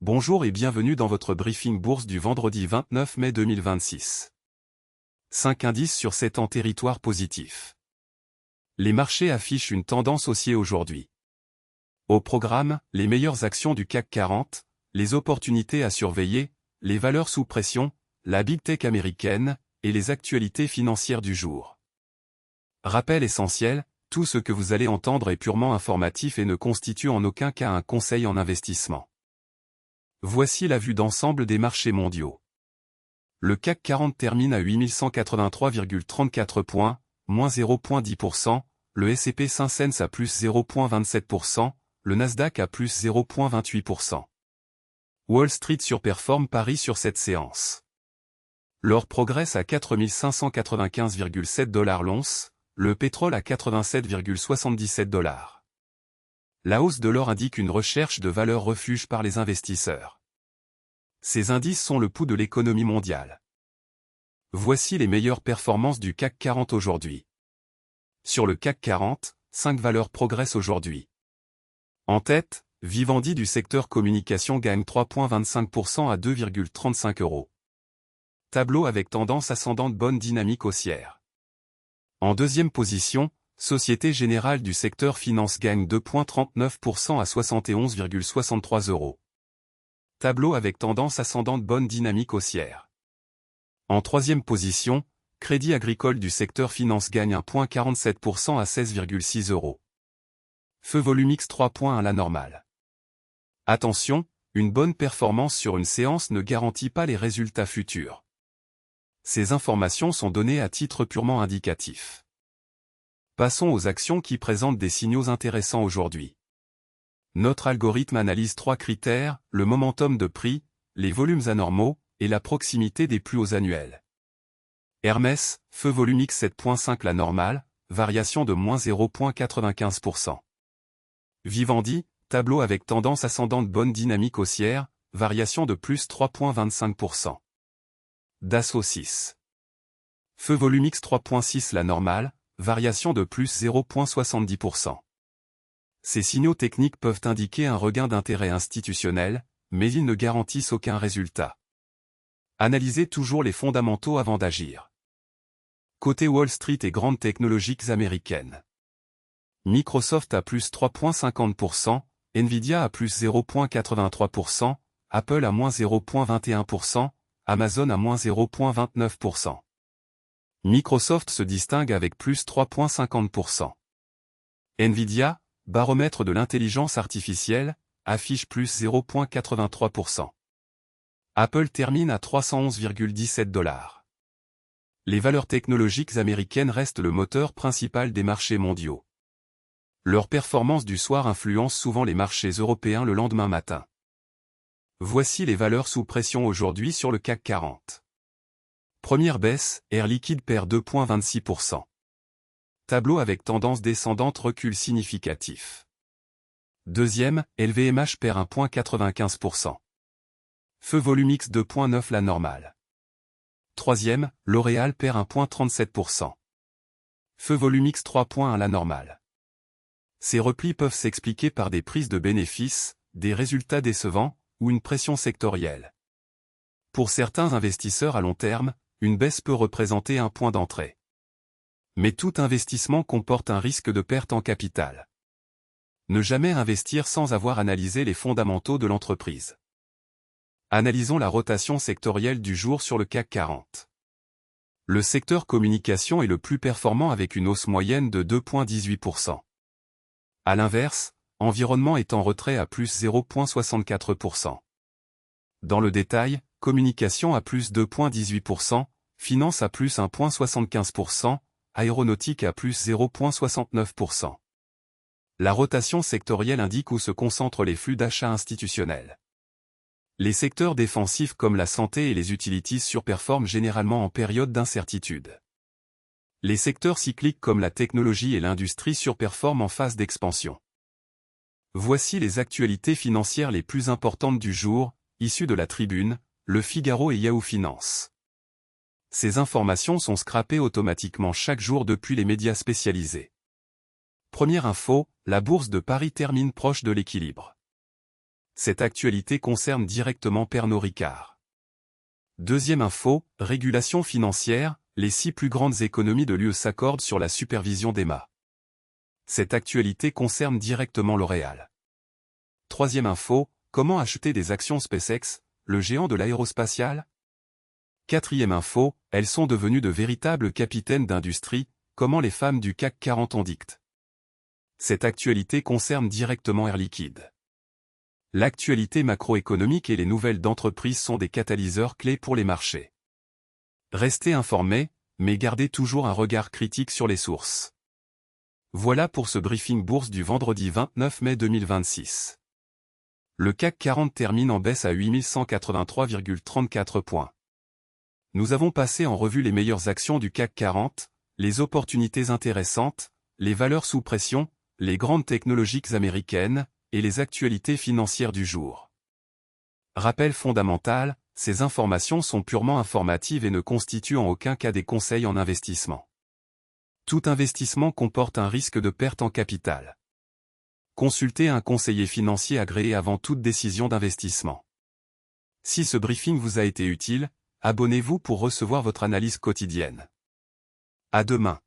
Bonjour et bienvenue dans votre briefing bourse du vendredi 29 mai 2026. 5 indices sur 7 en territoire positif. Les marchés affichent une tendance haussière aujourd'hui. Au programme, les meilleures actions du CAC 40, les opportunités à surveiller, les valeurs sous pression, la Big Tech américaine, et les actualités financières du jour. Rappel essentiel, tout ce que vous allez entendre est purement informatif et ne constitue en aucun cas un conseil en investissement. Voici la vue d'ensemble des marchés mondiaux. Le CAC 40 termine à 8183,34 points, moins 0,10%, le S&P 500 à plus 0,27%, le Nasdaq à plus 0,28%. Wall Street surperforme Paris sur cette séance. L'or progresse à 4595,7 $ l'once, le pétrole à 87,77 $. La hausse de l'or indique une recherche de valeur refuge par les investisseurs. Ces indices sont le pouls de l'économie mondiale. Voici les meilleures performances du CAC 40 aujourd'hui. Sur le CAC 40, 5 valeurs progressent aujourd'hui. En tête, Vivendi du secteur communication gagne 3,25% à 2,35 €. Tableau avec tendance ascendante, bonne dynamique haussière. En deuxième position, Société Générale du secteur finance gagne 2,39% à 71,63 €. Tableau avec tendance ascendante, bonne dynamique haussière. En troisième position, Crédit Agricole du secteur finance gagne 1,47% à 16,6 €. Feu Volumix 3 points à la normale. Attention, une bonne performance sur une séance ne garantit pas les résultats futurs. Ces informations sont données à titre purement indicatif. Passons aux actions qui présentent des signaux intéressants aujourd'hui. Notre algorithme analyse 3 critères, le momentum de prix, les volumes anormaux, et la proximité des plus hauts annuels. Hermès, Feu Volumix 7,5 la normale, variation de moins 0,95%. Vivendi, tableau avec tendance ascendante, bonne dynamique haussière, variation de plus 3,25%. Dassault 6. Feu Volumix 3,6 la normale, variation de plus 0,70%. Ces signaux techniques peuvent indiquer un regain d'intérêt institutionnel, mais ils ne garantissent aucun résultat. Analysez toujours les fondamentaux avant d'agir. Côté Wall Street et grandes technologiques américaines. Microsoft à plus 3,50%, Nvidia à plus 0,83%, Apple à moins 0,21%, Amazon à moins 0,29%. Microsoft se distingue avec plus 3,50%. Nvidia, baromètre de l'intelligence artificielle, affiche plus 0,83%. Apple termine à 311,17 $. Les valeurs technologiques américaines restent le moteur principal des marchés mondiaux. Leur performance du soir influence souvent les marchés européens le lendemain matin. Voici les valeurs sous pression aujourd'hui sur le CAC 40. Première baisse, Air Liquide perd 2,26%. Tableau avec tendance descendante, recul significatif. Deuxième, LVMH perd 1,95%. Feu Volumix 2,9 la normale. Troisième, L'Oréal perd 1,37%. Feu Volumix 3 points à la normale. Ces replis peuvent s'expliquer par des prises de bénéfices, des résultats décevants, ou une pression sectorielle. Pour certains investisseurs à long terme, une baisse peut représenter un point d'entrée. Mais tout investissement comporte un risque de perte en capital. Ne jamais investir sans avoir analysé les fondamentaux de l'entreprise. Analysons la rotation sectorielle du jour sur le CAC 40. Le secteur communication est le plus performant avec une hausse moyenne de 2,18%. À l'inverse, environnement est en retrait à plus 0,64%. Dans le détail, communication à plus 2,18%, finance à plus 1,75%, aéronautique à plus 0,69%. La rotation sectorielle indique où se concentrent les flux d'achat institutionnels. Les secteurs défensifs comme la santé et les utilities surperforment généralement en période d'incertitude. Les secteurs cycliques comme la technologie et l'industrie surperforment en phase d'expansion. Voici les actualités financières les plus importantes du jour, issues de la Tribune, Le Figaro et Yahoo Finance. Ces informations sont scrapées automatiquement chaque jour depuis les médias spécialisés. Première info, la bourse de Paris termine proche de l'équilibre. Cette actualité concerne directement Pernod Ricard. Deuxième info, régulation financière, les 6 plus grandes économies de l'UE s'accordent sur la supervision d'EMA. Cette actualité concerne directement L'Oréal. Troisième info, comment acheter des actions SpaceX, le géant de l'aérospatial? Quatrième info, elles sont devenues de véritables capitaines d'industrie, comment les femmes du CAC 40 en dictent. Cette actualité concerne directement Air Liquide. L'actualité macroéconomique et les nouvelles d'entreprise sont des catalyseurs clés pour les marchés. Restez informés, mais gardez toujours un regard critique sur les sources. Voilà pour ce briefing bourse du vendredi 29 mai 2026. Le CAC 40 termine en baisse à 8183,34 points. Nous avons passé en revue les meilleures actions du CAC 40, les opportunités intéressantes, les valeurs sous pression, les grandes technologiques américaines, et les actualités financières du jour. Rappel fondamental, ces informations sont purement informatives et ne constituent en aucun cas des conseils en investissement. Tout investissement comporte un risque de perte en capital. Consultez un conseiller financier agréé avant toute décision d'investissement. Si ce briefing vous a été utile, abonnez-vous pour recevoir votre analyse quotidienne. À demain.